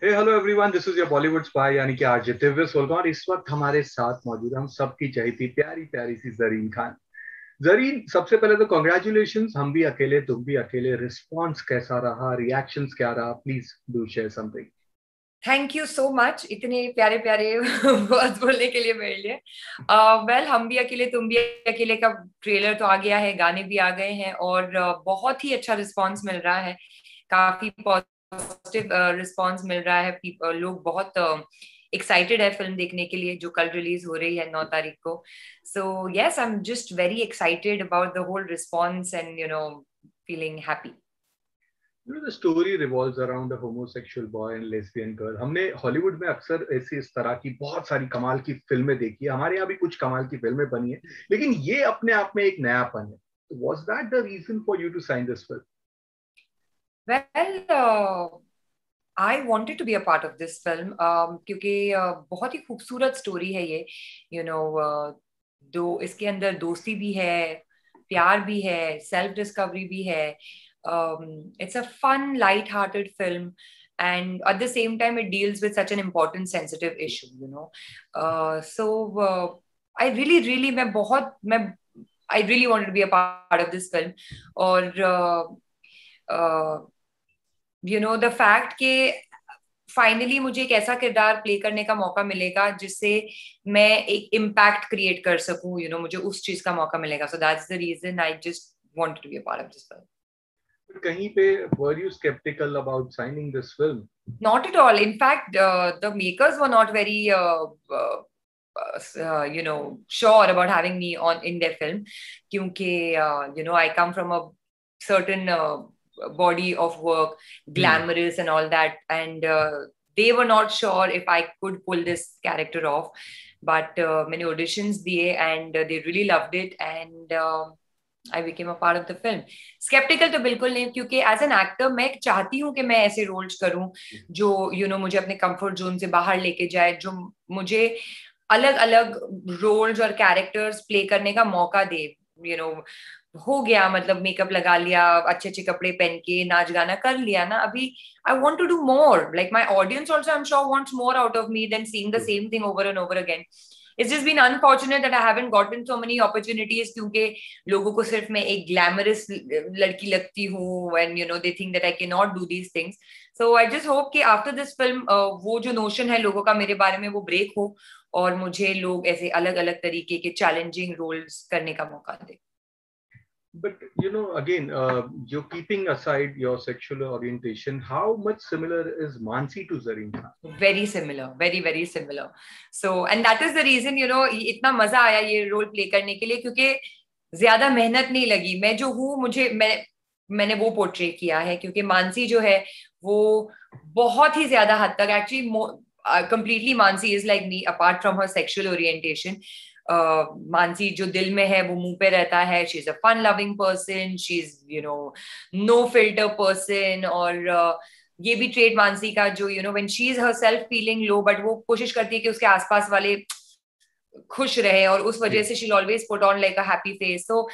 Hey hello everyone, this is your Bollywood spy यानी कि RJ Divya सोलगांव। इस वक्त हमारे साथ मौजूद है हम सबकी चहेती प्यारी प्यारी सी जरीन खान। जरीन, सबसे पहले तो कॉन्ग्रेचुलेशन। हम भी अकेले, तुम भी अकेले। रिस्पॉन्स कैसा रहा, रिएक्शंस क्या रहा? Please do share something. Thank you so much इतने प्यारे प्यारे वर्ड्स बोलने के लिए मेरे लिए। वेल, हम भी अकेले तुम भी अकेले का ट्रेलर तो आ गया है, गाने भी आ गए हैं और बहुत ही अच्छा रिस्पांस मिल रहा है। काफी पॉजिटिव रिस्पांस मिल रहा है। लोग बहुत एक्साइटेड है फिल्म देखने के लिए जो कल रिलीज हो रही है 9 तारीख को। So yes, I am just very excited about the whole response and feeling happy. The story revolves around a homosexual boy and lesbian girl. हमने हॉलीवुड में अक्सर ऐसी इस तरह की बहुत सारी कमाल की फिल्में देखी है। हमारे यहाँ भी कुछ कमाल की फिल्में बनी है, लेकिन ये अपने आप में एक नयापन है। Was that the reason for you to sign this film? Well, I wanted to be a part of this film क्योंकि बहुत ही खूबसूरत स्टोरी है ये। यू you नो दो इसके अंदर दोस्ती भी है, प्यार भी है, सेल्फ डिस्कवरी भी है। It's a fun light hearted film and at the same time it deals with such an important sensitive issue, so I really मैं I really wanted to be a part of this film। और the fact कि finally मुझे एक ऐसा किरदार play करने का मौका मिलेगा जिससे मैं एक इम्पैक्ट क्रिएट कर सकूं, मुझे उस चीज का मौका मिलेगा। So that's the reason I just wanted to be a part of this film. कहीं पे were you skeptical about signing this film? Not at all. In fact, the makers were not very sure about having me on in their film, क्योंकि I come from a certain body of work, Hmm. glamorous and all that, and they were not sure if I could pull this character off. But many auditions दिए and they really loved it, and I became a part of the film. Sceptical तो बिल्कुल नहीं, क्योंकि as an actor मैं चाहती हूँ कि मैं ऐसे रोल्स करूँ जो मुझे अपने कंफर्ट जोन से बाहर लेके जाए, जो मुझे अलग अलग रोल्स और कैरेक्टर्स प्ले करने का मौका दे। यू नो हो गया, मतलब मेकअप लगा लिया, अच्छे अच्छे कपड़े पहन के नाच गाना कर लिया ना, अभी I want to do more. Like my audience also I am sure wants more out of me than seeing the same thing over and over again. It's just been unfortunate that I haven't gotten so many opportunities, क्योंकि लोगों को सिर्फ मैं एक glamorous लड़की लगती हूँ and they think that I cannot do these things. So I just hope कि after this film वो जो notion है लोगों का मेरे बारे में वो break हो और मुझे लोग ऐसे अलग अलग तरीके के challenging roles करने का मौका दे। But again, you're keeping aside your sexual orientation. How much similar is Mansi to Zareen Khan? Very similar, very very similar. So and that is the reason इतना मजा आया ये रोल प्ले करने के लिए, क्योंकि ज्यादा मेहनत नहीं लगी। मैं जो हूँ मैंने वो पोर्ट्रे किया है, क्योंकि मानसी जो है वो बहुत ही ज्यादा हद तक actually completely Mansi is like me apart from her sexual orientation. Mansi जो दिल में है वो मुंह पे रहता है। She is a fun loving person, she is no filter person. और ये भी ट्रेड मानसी का जो when she is herself feeling low, but वो कोशिश करती है कि उसके आसपास वाले खुश रहे, और उस वजह जी। से she always put on like a happy face. तो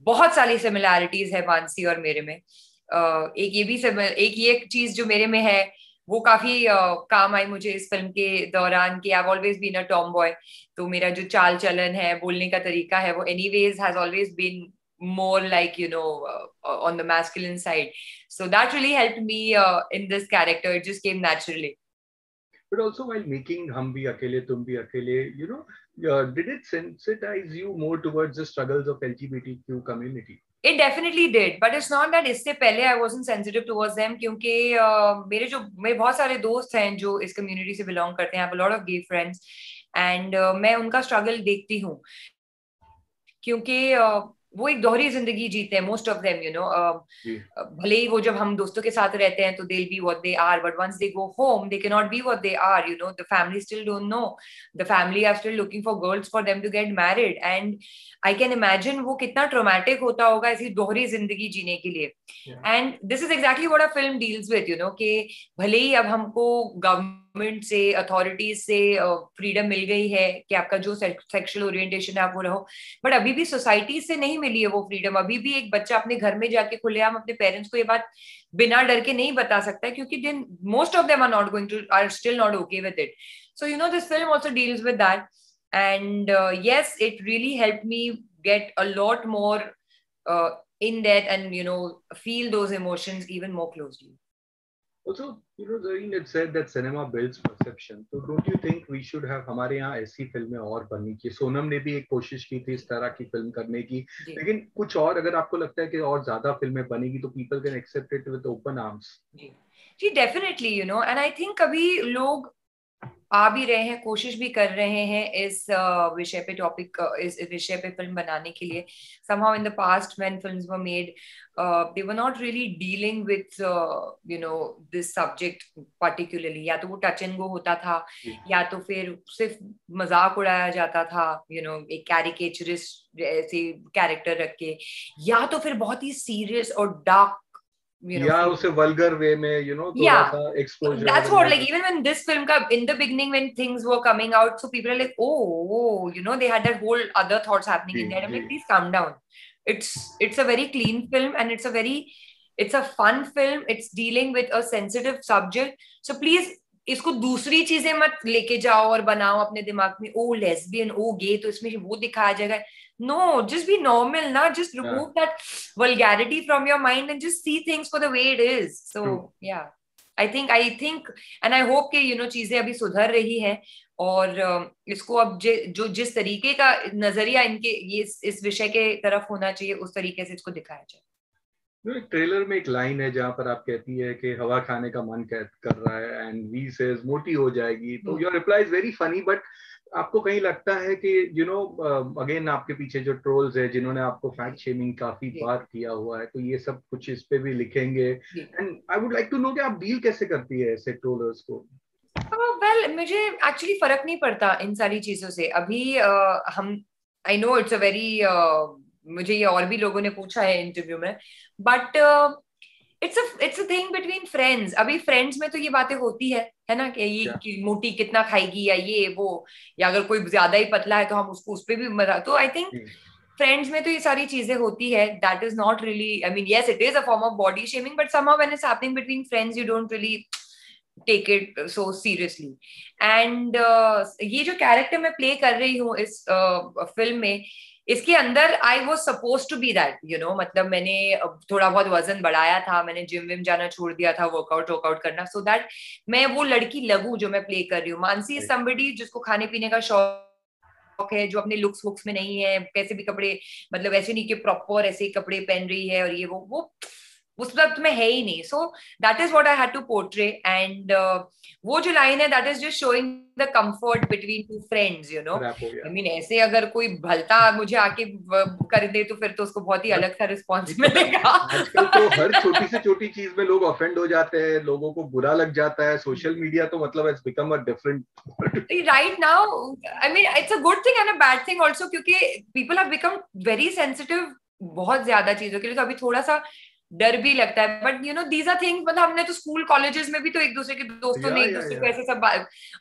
बहुत सारी सिमिलैरिटीज है मानसी और मेरे में। एक ये चीज जो मेरे में है वो काफी काम आई मुझे इस फिल्म के दौरान, कि I always been a tomboy. तो मेरा जो चाल चलन है, बोलने का तरीका है, वो anyways has always been more like on the masculine side. So that really helped me in this character. It just came naturally. But also while making Hum Bhi Akele, Tum Bhi Akele, did it sensitize you more towards the struggles of LGBTQ community? It definitely did, but it's not that इससे पहले I wasn't sensitive towards them, क्योंकि मेरे बहुत सारे दोस्त हैं जो इस कम्युनिटी से बिलोंग करते हैं। I have a lot of gay friends and मैं उनका स्ट्रगल देखती हूँ, क्योंकि वो एक दोहरी जिंदगी जीते हैं मोस्ट ऑफ देम। जी। भले ही वो जब हम दोस्तों के साथ रहते हैं तो they'll be what they are, but once they go home they cannot be what they are। the family still don't know, the family are still looking for girls for them to get married, and I can imagine वो कितना traumatic होता होगा ऐसी दोहरी जिंदगी जीने के लिए। Yeah. And this is exactly what a film deals with, कि भले ही अब हमको गवर्नमेंट से, अथॉरिटीज से फ्रीडम मिल गई है कि आपका जो सेक्सुअल ओरिएंटेशन है आप वो रहो, बट अभी भी सोसाइटी से नहीं मिली है वो फ्रीडम। अभी भी एक बच्चा अपने घर में जाके खुलेआम अपने पेरेंट्स को ये बात बिना डर के नहीं बता सकता है, क्योंकि then most of them are still not okay with it. So this film also deals with that, and yes, it really helped me get a lot more in that, and feel those emotions even more closely. Also, Zareen had said that cinema builds perception. So don't you think we should have, हमारे यहाँ ऐसी फिल्में और बननी चाहिए? सोनम ने भी एक कोशिश की थी इस तरह की फिल्म करने की, लेकिन कुछ और अगर आपको लगता है कि और ज्यादा फिल्में बनेगी तो people can accept it with open arms. Ji definitely, and I think अभी लोग आ भी रहे हैं, कोशिश भी कर रहे हैं इस विषय पे इस विषय पे फिल्म बनाने के लिए. somehow in the past when films were made, they were not really dealing with this subject particularly. या तो वो टच एंड गो होता था, या तो फिर सिर्फ मजाक उड़ाया जाता था, एक कैरिकेचरिस्ट ऐसे कैरेक्टर रख के, या तो फिर बहुत ही सीरियस और डार्क, yeah, उसे vulgar way में, थोड़ा सा exposure. That's what, like, even when this film in the beginning when things were coming out, so people are like, oh, they had that whole other thoughts happening in there. I'm like, please calm down. It's a very clean film, and it's a fun film. It's dealing with a sensitive subject. So please, इसको दूसरी चीजें मत लेके जाओ और बनाओ अपने दिमाग में, ओ लेस्बियन, ओ गे, तो इसमें वो दिखाया जाएगा. No, just be normal, na. Just remove that vulgarity from your mind and just see things for the way it is. So yeah, I think, and I hope कि चीजें अभी सुधर रही हैं, और इसको अब जो जिस तरीके का नजरिया इनके ये इस विषय के तरफ होना चाहिए, उस तरीके से इसको दिखाया जाए. एक ट्रेलर में एक लाइन है जहां पर आप कहती है कि हवा खाने का मन कर रहा है, एंड वी सेज मोटी हो जाएगी. तो your reply is very funny, but आपको कहीं लगता है कि अगेन आपके पीछे जो ट्रोल्स है जिन्होंने आपको फैट शेमिंग काफी बार किया हुआ है, तो ये सब कुछ इस पे भी लिखेंगे, and I would like to know कि आप डील कैसे करती है ऐसे ट्रोलर्स को? वेल, मुझे एक्चुअली फर्क नहीं पड़ता इन सारी चीजों से. अभी हम, I know it's a very, मुझे ये और भी लोगों ने पूछा है इंटरव्यू में, but it's a thing between friends. अभी फ्रेंड्स में तो ये बातें होती है ना, कि ये कि मोटी कितना खाएगी, या ये वो, या अगर कोई ज्यादा ही पतला है तो हम उसको उस पे भी मजा. तो आई थिंक फ्रेंड्स में तो ये सारी चीजें होती है. That is not really, I mean yes, it is a form of body shaming, but somehow when it's happening between friends, you don't really take it so seriously. And ये जो character मैं प्ले कर रही हूँ इस film में, इसके अंदर I was suppose to be that, मतलब मैंने थोड़ा बहुत वजन बढ़ाया था, मैंने जिम विम जाना छोड़ दिया था, वर्कआउट करना, सो दैट मैं वो लड़की लगूं जो मैं प्ले कर रही हूँ. मानसी इज समबडी जिसको खाने पीने का शौक है, जो अपने लुक्स वुक्स में नहीं है, कैसे भी कपड़े, मतलब ऐसे नहीं कि प्रॉपर ऐसे कपड़े पहन रही है, और ये वो उस वक्त में है ही नहीं. So that is what I had to portray, and वो जो लाइन है, that is just showing the comfort between two friends, I mean ऐसे अगर कोई भलता मुझे आके कर दे तो फिर तो उसको बहुत ही अलग सा रिस्पॉन्स मिलेगा. आजकल तो हर छोटी से छोटी चीज में लोग ऑफेंड हो जाते हैं, लोगों को बुरा लग जाता है. सोशल मीडिया तो मतलब it's become a different right now. I mean, it's a good thing and a bad thing also, क्योंकि people have become very sensitive बहुत ज्यादा चीजों के लिए, तो अभी थोड़ा सा डर भी लगता है. बट दीज आर थिंग्स, मतलब हमने तो स्कूल कॉलेजेस में भी तो एक दूसरे के दोस्तों ने एक दूसरे को ऐसे सब,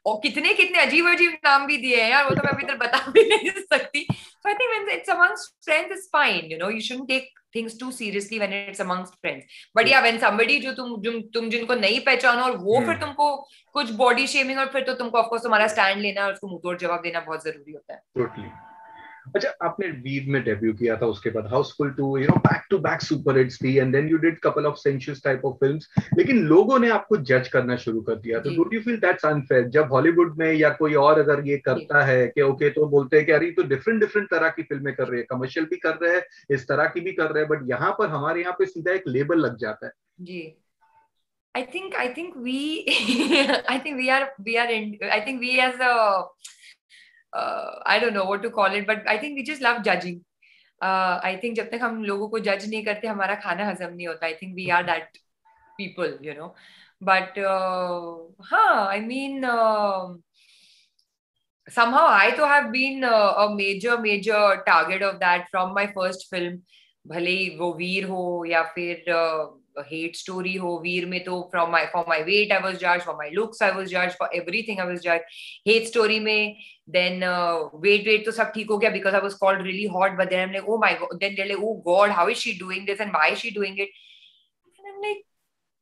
और कितने कितने अजीब अजीब नाम भी दिए हैं यार, वो तो मैं अभी तक बता भी नहीं सकती. So I think when it's amongst friends, it's fine. You shouldn't take things too seriously when it's amongst friends. But yeah, when somebody जो तुम जिनको नहीं पहचानो, और वो फिर तुमको कुछ बॉडी शेमिंग, और फिर तो तुमको ऑफ कोर्स तुम्हारा स्टैंड लेना और उसको मुंह तोड़ जवाब देना बहुत जरूरी होता है. Totally. अच्छा, आपने वीव में डेब्यू किया था, उसके बाद Housefull 2, back to back super hits थी, and then you did couple of sensuous type of films, लेकिन लोगों ने आपको जज करना शुरू कर दिया. तो don't you feel that's unfair जब हॉलीवुड में या कोई और अगर ये करता है कि ओके, तो बोलते हैं कि अरे तो डिफरेंट तरह की फिल्में कर रहे हैं, कमर्शियल भी कर रहे हैं, इस तरह की भी कर रहे हैं, बट यहाँ पर हमारे यहाँ पे सीधा एक लेबल लग जाता है. जी, I think we I think we as a I don't know what to call it, but I think we just love judging. I think जब तक हम लोगों को जज नहीं करते, हमारा खाना हजम नहीं होता. I think we are that people, But हाँ, I mean, somehow I to have been a major target of that from my first film. भले ही वो वीर हो या फिर hate story हो, वीर में तो for my weight I was judged, for my looks I was judged, for everything I was judged. Hate story में then weight तो सब ठीक हो गया because I was called really hot, but then I'm like, oh my god, then they're like, oh god, how is she doing this and why is she doing it? And I'm like,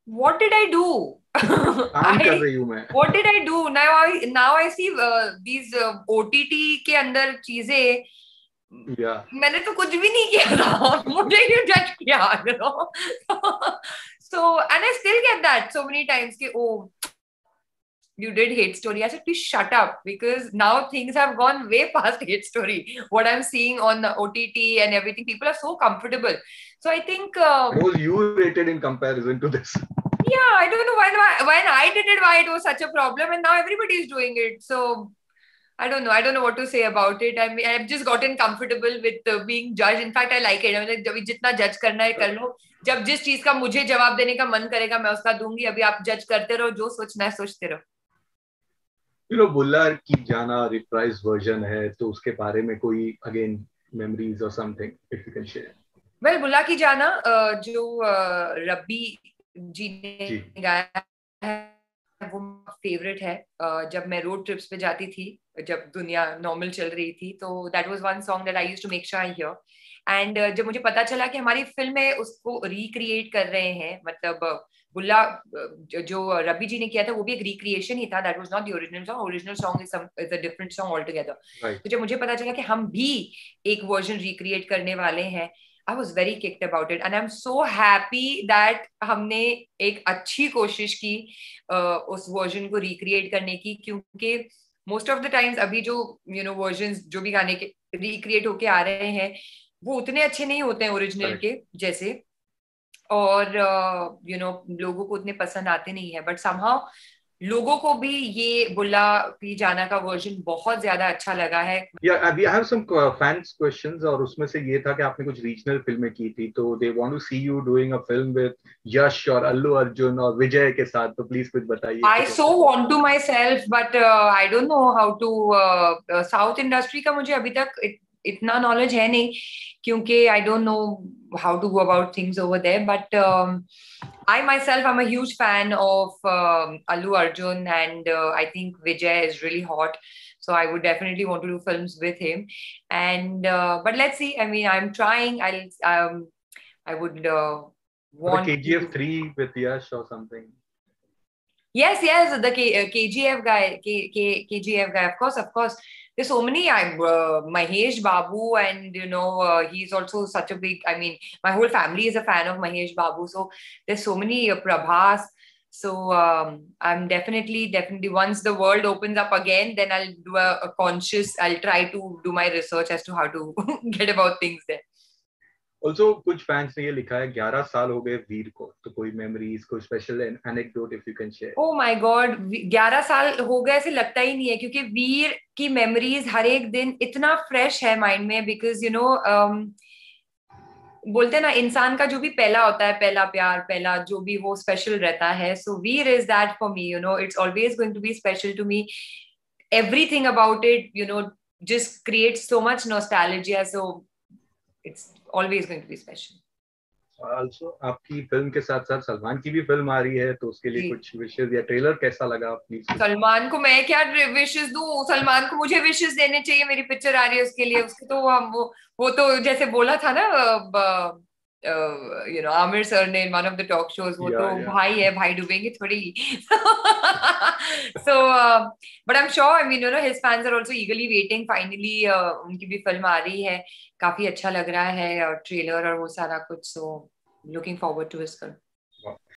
what did I do? काम कर रही हूँ मैं. What did I do? Now I see these OTT के अंदर चीजें. Yeah. मैंने तो कुछ भी नहीं किया था, मुझे क्यों जज किया, you know? So and I still get that so many times कि oh, you did hate story. I said, please shut up, because now things have gone way past hate story. What I'm seeing on the OTT and everything, people are so comfortable. So I think what was you rated in comparison to this? Yeah, I don't know when I did it, why it was such a problem, and now everybody is doing it. So I don't know what to say about it. I mean, I've just gotten comfortable with being judged. In fact, I like it. I mean, जब जितना जज करना है कर लो. जब जिस चीज का मुझे जवाब देने का मन करेगा मैं उसका दूंगी. अभी आप जज करते रहो, जो सोचना है सोचते रहो. You know, बुल्ला की जाना reprised version है, तो उसके बारे में कोई again memories or something if you can share. Well, बुल्ला की जाना जो रब्बी जी ने गाया है वो फेवरेट है. जब मैं रोड ट्रिप्स पे जाती थी, जब दुनिया नॉर्मल चल रही थी, तो that was one song that I used to make sure I hear. And जब मुझे पता चला कि हमारी फिल्म में उसको रिक्रिएट कर रहे हैं, मतलब बुल्ला जो रब्बी जी ने किया था वो भी एक रिक्रिएशन ही था. That was not the original song. Original song is a different song all together. तो जब मुझे पता चला कि हम भी एक वर्जन रिक्रिएट करने वाले हैं, I was very kicked about it, and I'm so happy that हमने एक अच्छी कोशिश की उस वर्जन को रिक्रिएट करने की, क्योंकि मोस्ट ऑफ द टाइम्स अभी जो वर्जन्स जो भी गाने के रिक्रिएट होके आ रहे हैं वो उतने अच्छे नहीं होते हैं ओरिजिनल के जैसे, और लोगों को उतने पसंद आते नहीं है. बट समहाउ लोगों को भी ये बुल्ला की जाना का वर्जन बहुत ज्यादा अच्छा लगा है. We have some fans questions, और उसमें से ये था कि आपने कुछ रीजनल फिल्में की थी, तो they want to see you doing a film with यश और अल्लू अर्जुन और विजय के साथ, तो प्लीज कुछ बताइए. I so want to myself, but I don't know how to. South industry का मुझे अभी तक इतना नॉलेज है नहीं, क्योंकि I don't know how to go about things over there. But I myself am a huge fan of Allu Arjun, and I think Vijay is really hot. So I would definitely want to do films with him. And but let's see. I mean, I'm trying. I would want KGF 3 with Yash or something. Yes, the KGF guy, KGF guy. Of course. There's so many. Mahesh Babu, and he's also such a big. I mean, my whole family is a fan of Mahesh Babu. So there's so many Prabhas. So I'm definitely once the world opens up again, then I'll do a conscious. I'll try to do my research as to how to get about things there. Also, कुछ fans ने ये लिखा है 11 साल हो गए वीर को, तो कोई मेमोरीज, कोई special anecdote if you can share. Oh my God, 11 साल हो गए ऐसे लगता ही नहीं है, क्योंकि वीर की मेमोरीज हर एक दिन इतना फ्रेश है माइंड में. बिकॉज बोलते हैं ना, इंसान का जो भी पहला होता है, पहला प्यार, पहला जो भी, वो स्पेशल रहता है. So Veer is that for me. It's always going to be special to me. Everything about it just creates so much nostalgia. So it's always going to be special. Also, आपकी फिल्म के साथ साथ सलमान की भी film आ रही है, तो उसके लिए कुछ विशेस या ट्रेलर कैसा लगा प्लीज. सलमान को मैं क्या विशेस दूं? सलमान को मुझे विशेस देने चाहिए. मेरी पिक्चर आ रही है उसके लिए. उसके तो हम वो तो जैसे बोला था ना आमिर सर ने in one of the talk shows, वो तो भाई है, भाई डूबेंगे थोड़ी. So but I'm sure, I mean, his fans are also eagerly waiting. Finally उनकी भी फिल्म आ रही है. काफी अच्छा लग रहा है ट्रेलर और वो सारा कुछ. So looking forward to his film.